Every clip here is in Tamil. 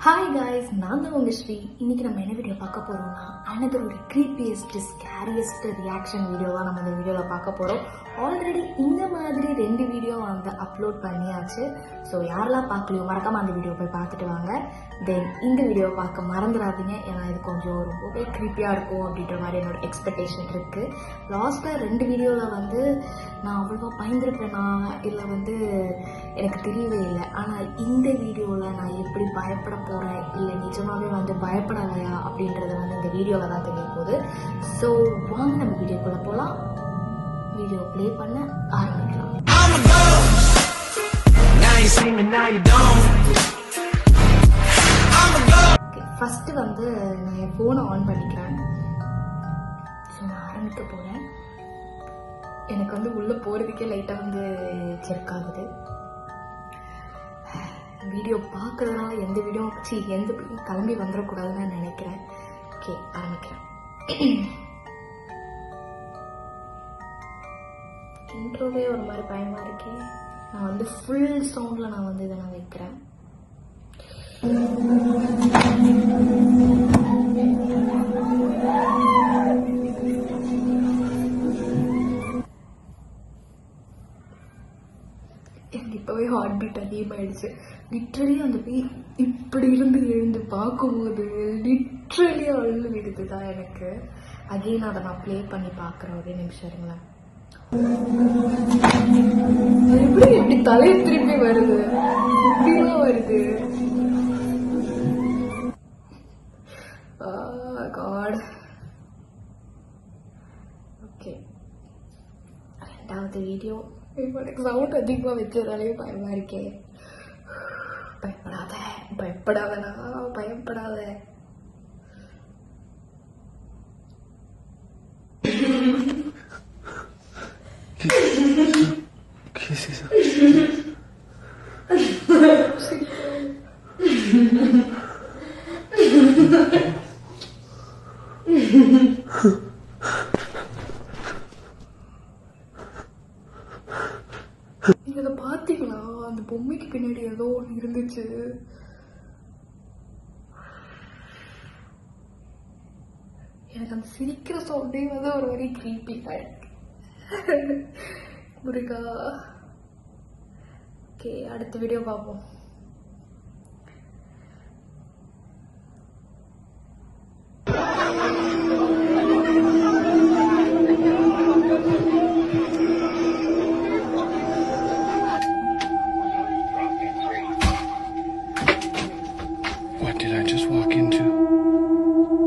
ஹாய் காய்ஸ், நான் தான் உங்கள் ஸ்ரீ. இன்னைக்கு நம்ம என்ன வீடியோ பார்க்க போகிறோம்னா அனதர் ஒரு க்ரீப்பியஸ்ட் ஸ்கேரியஸ்ட் ரியாக்ஷன் வீடியோவாக நம்ம இந்த வீடியோவில் பார்க்க போகிறோம். ஆல்ரெடி இந்த மாதிரி 2 வீடியோ வந்து அப்லோட் பண்ணியாச்சு. ஸோ யாரெல்லாம் பார்க்கலையோ மறக்காமல் அந்த வீடியோ போய் பார்த்துட்டு வாங்க. தென் இந்த வீடியோவை பார்க்க மறந்துடாதீங்க, ஏன்னா இது கொஞ்சம் ரொம்பவே க்ரீப்பியாக இருக்கும் அப்படின்ற மாதிரி என்னோட எக்ஸ்பெக்டேஷன் இருக்குது. லாஸ்ட்டாக 2 வீடியோவில் வந்து நான் அவ்வளோவா பயந்துருப்பேனா இல்லை வந்து எனக்கு தெரியவே இல்லை. ஆனால் இந்த வீடியோவில் நான் எப்படி பயப்பட போகிறேன் இல்லை நிஜமாகவே வந்து பயப்படலையா அப்படின்றத வந்து இந்த வீடியோவில் தான் தெரிய போகுது. ஸோ வாங்க நம்ம வீடியோக்குள்ளே போகலாம். வீடியோ ப்ளே பண்ண ஆரம்பிக்கலாம். ஃபஸ்ட்டு வந்து நான் என் ஃபோனை ஆன் பண்ணிக்கிறேன். ஸோ நான் ஆரம்பிக்க போகிறேன். எனக்கு வந்து உள்ளே போகிறதுக்கே லைட்டாக வந்து செக் ஆகுது. வீடியோ பார்க்குறதுனால எந்த வீடியோ கிளம்பி வந்துடக்கூடாதுன்னு நான் நினைக்கிறேன். ஓகே, ஆரம்பிக்கிறேன். இன்ட்ரோவே ஒரு மாதிரி பயமாக இருக்கேன். நான் வந்து ஃபுல் சவுண்டில் நான் வந்து இதை நான் வைக்கிறேன். எனக்கு இப்போவே ஹார்ட் பீட் அதிகமாகிடுச்சு. லிட்ரலி அந்த பேர் இப்படி இருந்து எழுந்து பார்க்கும்போது லிட்ரலி அழுது விடுது தான் எனக்கு. அகெயின் அதை நான் ப்ளே பண்ணி பார்க்குறேன். ஒரே நிமிஷம் இருங்களேன். எப்படி தலையை திரும்பி வருது, இப்படிலாம் வருது. காட். ஓகே, 2வது வீடியோ. எனக்கு சவுண்ட் அதிகமாக வச்சதாலே பயமா இருக்கேன். பயப்படாதனா பயப்படாத. இதை பார்த்தீங்களா? அந்த பொம்மைக்கு பின்னாடி ஏதோ ஒன்று இருந்துச்சு. எனக்கு அந்த சிரிக்கிற சவுண்டே வந்து ஒரு மாதிரி க்ரீப்பி முருகா. ஓகே, அடுத்த வீடியோ பார்ப்போம். What did I just walk into?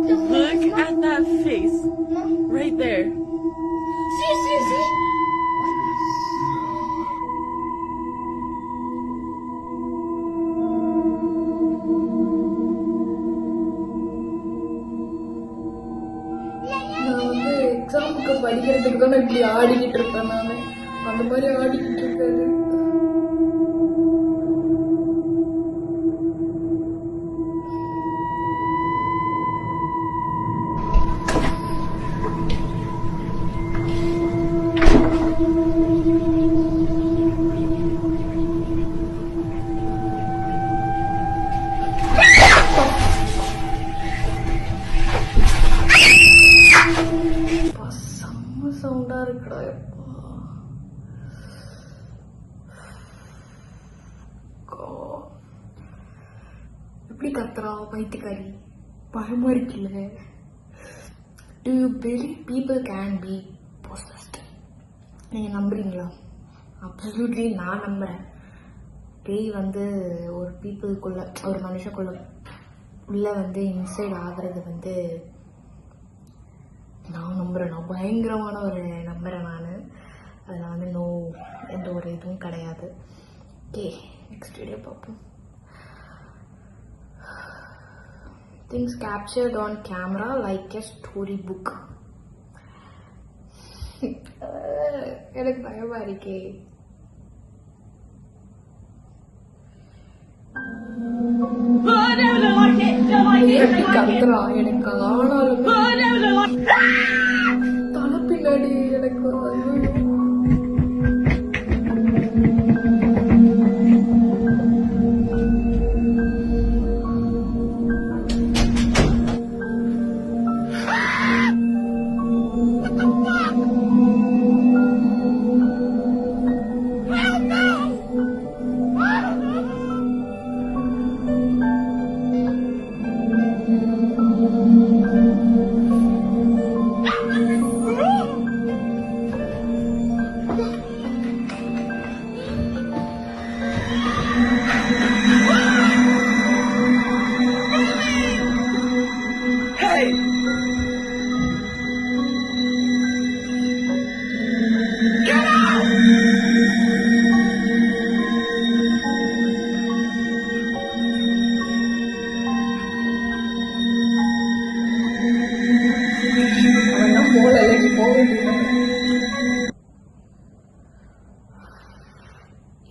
Look at that face right there. See. நான் வந்து எக்ஸாமுக்கு படிக்கிறதுக்கு தான் நான் இப்படி ஆடிக்கிட்டு இருப்பேன். நான் அந்த மாதிரி ஆடிக்கிட்டு இருக்காது. சவுண்டா இருக்குடா. எப்படி கத்துறா பைத்தியக்காரி, பயமா இருக்குல்ல. Do you believe people can be possessed? நீங்க நம்புறீங்களா? அப்சல்யூட்லி நான் நம்புறேன். பேய் வந்து ஒரு பீப்புளுக்குள்ள, ஒரு மனுஷக்குள்ள உள்ள வந்து இன்சைட் ஆகிறது வந்து நான் நம்புகிறேன். நான் பயங்கரமான ஒரு நம்புகிறேன். நான் அதில் வந்து எந்த ஒரு இதுவும் கிடையாது. ஓகே, நெக்ஸ்ட் வீடியோ பார்ப்போம். Things captured on camera like a story book. எனக்கு பயமா இருக்கே. கத்துறா எனக்கு ஆனாலுமே தலை பின்னாடி எனக்கு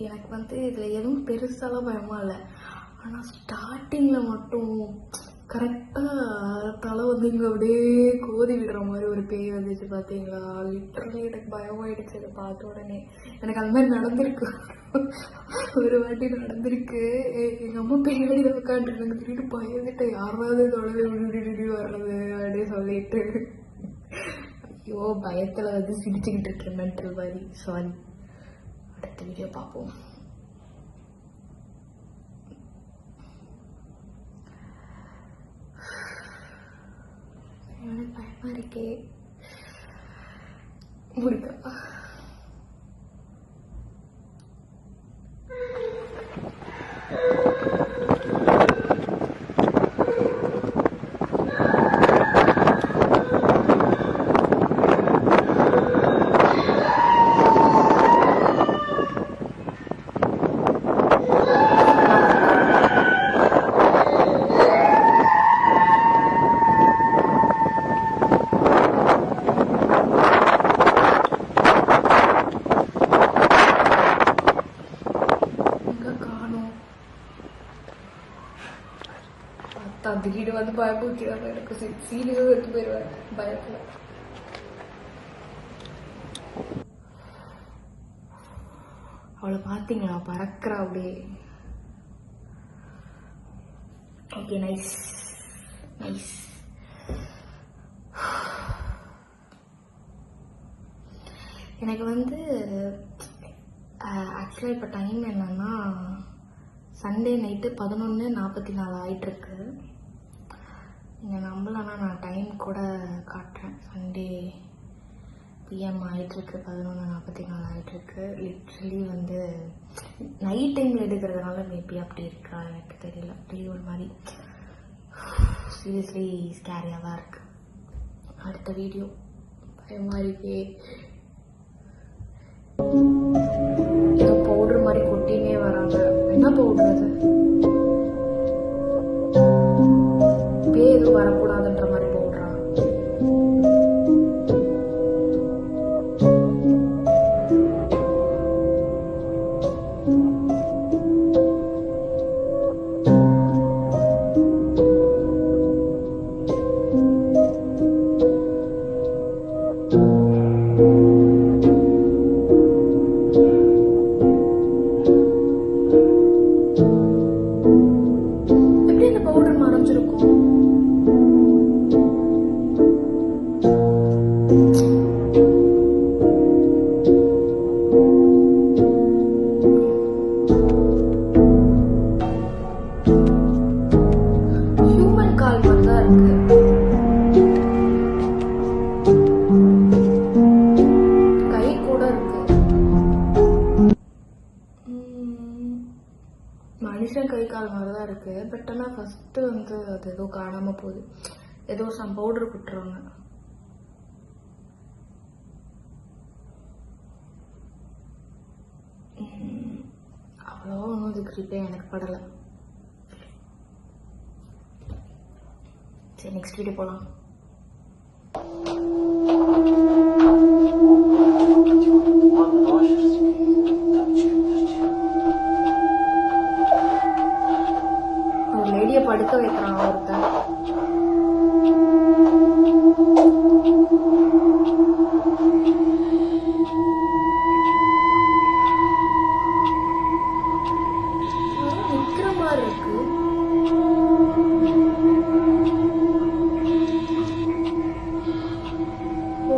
எனக்கு வந்து இதில் எதுவும் பெருசாலாம் பயமா இல்லை. ஆனால் ஸ்டார்டிங்கில் மட்டும் கரெக்டாக தலை வந்து இங்கே அப்படியே கோதி விடுற மாதிரி ஒரு பேய் வந்துச்சு பார்த்தீங்களா. லிட்டரலி எனக்கு பயமாயிடுச்சு அதை பார்த்த உடனே. எனக்கு அந்த மாதிரி நடந்திருக்கு, ஒரு வாட்டி நடந்திருக்கு. எங்கள் அம்மா பின்னாடி தான் உட்காந்துருந்தாங்க, திடீர்னு பயந்துட்டு யாராவது தொடர்ந்து விடுடி வர்றது அப்படின்னு சொல்லிட்டு. ஐயோ பயத்தில் வந்து சிரிச்சுக்கிட்டு இருக்கேன் மென்டல் மாதிரி. சாரி. அடுத்த வீடியோ பார்ப்போம். எனக்கு பயமா இருக்கே. முருகா. திடீர்னு வந்து பயப்படுத்திடுவாங்க. எனக்கு சீரியஸாக எடுத்து போயிடுவேன் பயத்தில். அவளை பார்த்தீங்களா பறக்கிறா அப்படியே. Okay nice nice. எனக்கு வந்து ஆக்சுவலாக இப்போ டைம் என்னன்னா சண்டே நைட்டு 11:44 ஆகிட்டுருக்கு. நீங்கள் நம்பலன்னா நான் டைம் கூட காட்டுறேன். சண்டே பிஎம் ஆகிட்டுருக்கு, 11:44 ஆகிட்டுருக்கு. லிட்ரலி வந்து நைட் டைமில் எடுக்கிறதுனால மேபி அப்படி இருக்கா எனக்கு தெரியல. அப்படியே ஒரு மாதிரி சீரியஸ்லி ஸ்கேரியாக தான் இருக்குது. அடுத்த வீடியோ பயமாக இருக்கே. ஏதோ பவுடர் மாதிரி கொட்டினே வராங்க. என்ன பவுடர் அது? பேய் எதுவும் வரக்கூடாதுன்ற மாதிரி பவுடரா? மனுஷன் கை கால் மாதிரி தான் இருக்கு. பட் ஆனால் ஃபர்ஸ்ட் வந்து அது ஏதோ காணாம போகுது. ஏதோ சம் பவுடர் விட்டுருவாங்க. அவ்வளோ ஒன்றும் இது கிரிப்பே எனக்கு படலை. சரி நெக்ஸ்ட் வீடியோ போகலாம். ஒரு லேடியை படுக்க வைக்கிறான் ஒருத்தன். நிக்கிற மாதிரி இருக்கு. ஓ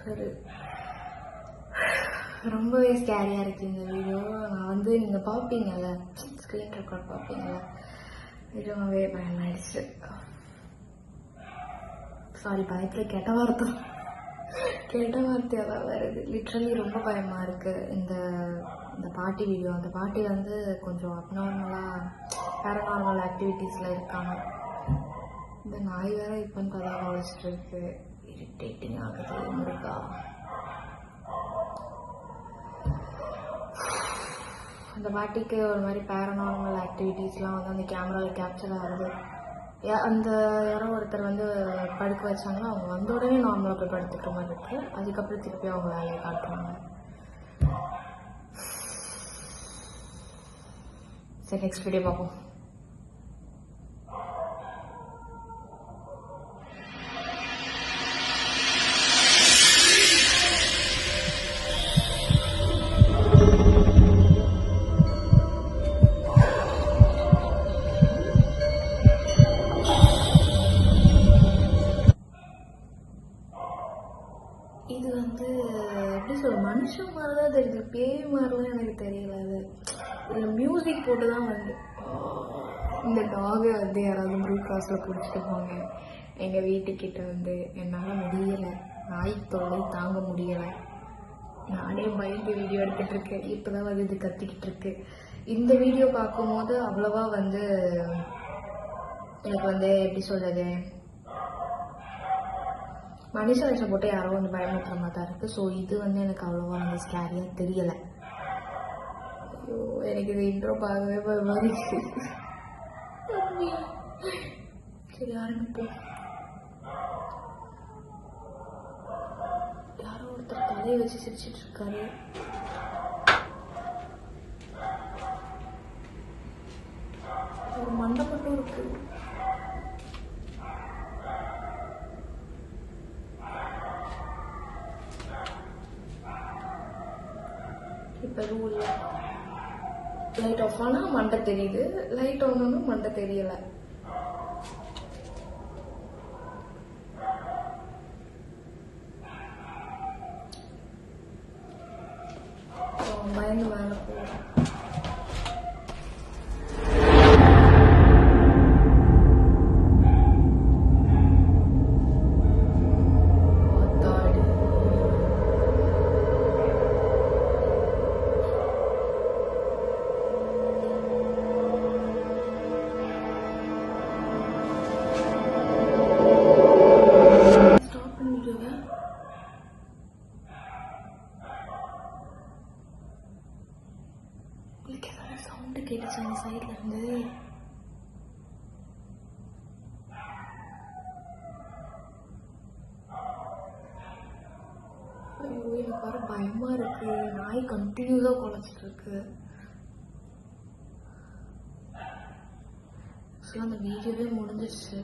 சரி, ரொம்பவே ஸ்கேரியாக இருக்குது இந்த வீடியோ. நான் வந்து நீங்கள் பார்ப்பீங்கள்ல, ஸ்க்ரீன் ரெக்கார்ட் பார்ப்பீங்கள்ல, ரொம்பவே பயமாயிடுச்சு. சாரி, பயத்தில் கெட்ட வார்த்தையாக தான் வருது. லிட்ரலி ரொம்ப பயமாக இருக்குது. இந்த பாட்டி வீடியோ, அந்த பாட்டி வந்து கொஞ்சம் அப்நார்மலாக பேரநார்மல் ஆக்டிவிட்டீஸில் இருக்காங்க. இந்த நாய் வேற இப்போன்னு பார்த்தா வளச்சிட்டு இருக்கு. இரிட்டேட்டிங் ஆகுது முருகா. அந்த பாட்டிக்கு ஒரு மாதிரி பேரநார்மல் ஆக்டிவிட்டீஸ்லாம் வந்து அந்த கேமராவில் கேப்சர் ஆகுது. அந்த யாரோ ஒருத்தர் வந்து படுக்க வச்சாங்கன்னா அவங்க வந்த உடனே நார்மலாக போய் படுத்துக்கிற மாதிரி இருக்கு. அதுக்கப்புறம் திருப்பி அவங்க வேலையை காட்டுறாங்க. சரி, நெக்ஸ்ட் வீடியோ பார்ப்போம். இது வந்து எப்படி சொல்ற, மனுஷன் மாதிரி தான் தெரியுது, பேய் மாதிரிலாம் எனக்கு தெரியல. அது இதில் மியூசிக் போட்டு தான் வந்து இந்த டாகை வந்து யாராவது ப்ரூட் கிராஸில் பிடிச்சிட்டு போங்க. எங்கள் வீட்டுக்கிட்ட வந்து என்னால் முடியலை, நாய் தொல்லை தாங்க முடியலை. நானே பயந்து வீடியோ எடுத்துகிட்டு இருக்கேன். இப்போ தான் வந்து இது கத்திக்கிட்டு இருக்கு. இந்த வீடியோ பார்க்கும்போது அவ்வளோவா வந்து எனக்கு வந்து எப்படி சொல்கிறது, மனுஷ வேஷம் போட்டு யாரோ வந்து பயமுறுத்துற மாதிரி தான் இருக்குது. ஸோ இது வந்து எனக்கு அவ்வளோவா வந்து ஸ்கேரியாக தெரியலை. ஐயோ, எனக்கு இது இன்ட்ரோ பார்க்கவே பயமா இருக்கு. சரி, ஆரம்பிப்போம். யாரோ ஒருத்தர் தலையை வச்சு சிரிச்சிட்டு இருக்காரு. ஒரு மண்டை மட்டும் இருக்கு. இப்போ ரூல் லைட் ஆஃப் ஆனால் மண்டை தெரியுது, லைட் ஆன் ஆனால் மண்டை தெரியலை. பயந்து மேலே போகிறேன். சவுண்டு கேட்டுச்சு அந்த சைட்ல இருந்து. ஐயோ, எனக்கு வர பயமா இருக்கு. நாய் கண்டினியூஸா குலைச்சிட்டு இருக்கு. அந்த வீடியோவே முடிஞ்சிருச்சு.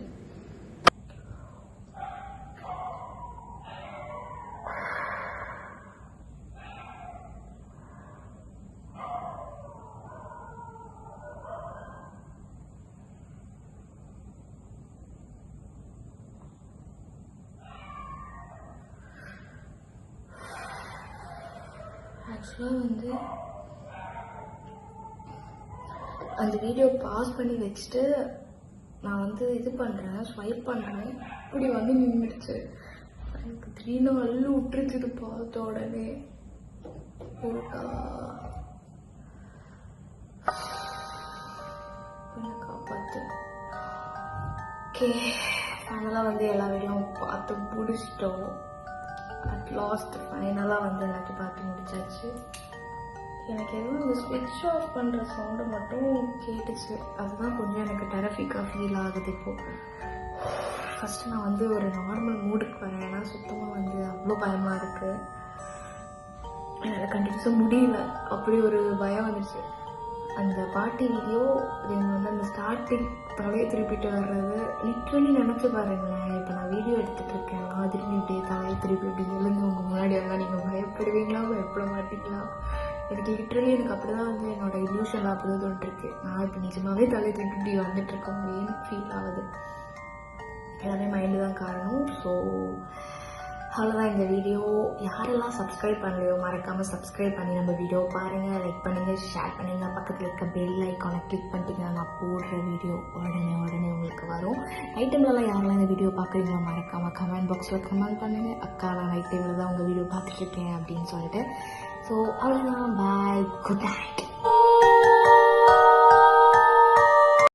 ஆக்சுவலாக வந்து அந்த வீடியோ பாஸ் பண்ணி வச்சுட்டு நான் வந்து இது பண்ணுறேன், ஸ்வைப் பண்ணுறேன், இப்படி வந்து நின்றுடுச்சு. எனக்கு திடீர்னு அள்ளு விட்டுருச்சு. இது பார்த்த உடனே கொஞ்சம் காப்பாற்று. ஓகே, ஃபைனலாக வந்து எல்லா வீடியோவும் பார்த்து முடிச்சிட்டோம். அட் லாஸ்ட் ஃபைனலாக வந்து எல்லாத்தையும் பார்த்து முடிச்சாச்சு. எனக்கு எதுவும் இந்த ஸ்விட்ச் ஆஃப் பண்ணுற சவுண்டு மட்டும் கேட்டுச்சு. அதுதான் கொஞ்சம் எனக்கு டெரஃபிக்காக ஃபீல் ஆகுது இப்போது. ஃபஸ்ட்டு நான் வந்து ஒரு நார்மல் மூடுக்கு வரேன். ஏன்னா சுத்தமாக வந்து அவ்வளோ பயமாக இருக்குது. என்னால் கண்டிப்பாக முடியல, அப்படி ஒரு பயம் வந்துச்சு. அந்த பாட்டி வீடியோ வந்து அந்த ஸ்டார்டிங் தலையை திருப்பிட்டு வர்றது லிட்ரலி நினச்சி பாருங்களேன். இப்போ நான் வீடியோ எடுத்துகிட்டு இருக்கேன், மாதிரி இப்படியே தலையை திருப்பி இப்படி எழுந்து உங்கள் முன்னாடி எல்லாம் நீங்கள் பயப்படுவீங்களா, பயப்பட மாட்டீங்களா? எனக்கு லிட்ரலி எனக்கு அப்படி தான் வந்து என்னோட இல்யூஷன் அப்படி தோன்றிருக்கு. நான் இப்போ நிஜமாகவே தலையை திருப்பி இப்படி வந்துட்டுருக்கோங்களேன்னு ஃபீல் ஆகுது. எல்லாமே மைண்டு தான் காரணம். ஸோ அவ்வளோதான் இந்த வீடியோ. யாரெல்லாம் சப்ஸ்கிரைப் பண்ணலையோ மறக்காமல் சப்ஸ்கிரைப் பண்ணி நம்ம வீடியோ பாருங்கள், லைக் பண்ணுங்கள், ஷேர் பண்ணுங்கள். பக்கத்தில் இருக்க பெல் ஐக்கானை கிளிக் பண்ணிட்டீங்கன்னா நான் போடுற வீடியோ உடனே உங்களுக்கு வரும். நைட் டைம்லலாம் யாரெல்லாம் இந்த வீடியோ பார்க்குறீங்களோ மறக்காமல் கமெண்ட் பாக்ஸில் கமெண்ட் பண்ணுங்கள். அக்கா நான் நைட் டைமில் தான் உங்கள் வீடியோ பார்த்துட்ருக்கேன் அப்படின்னு சொல்லிட்டு. ஸோ அவ்வளோதான், பாய், குட் நைட்.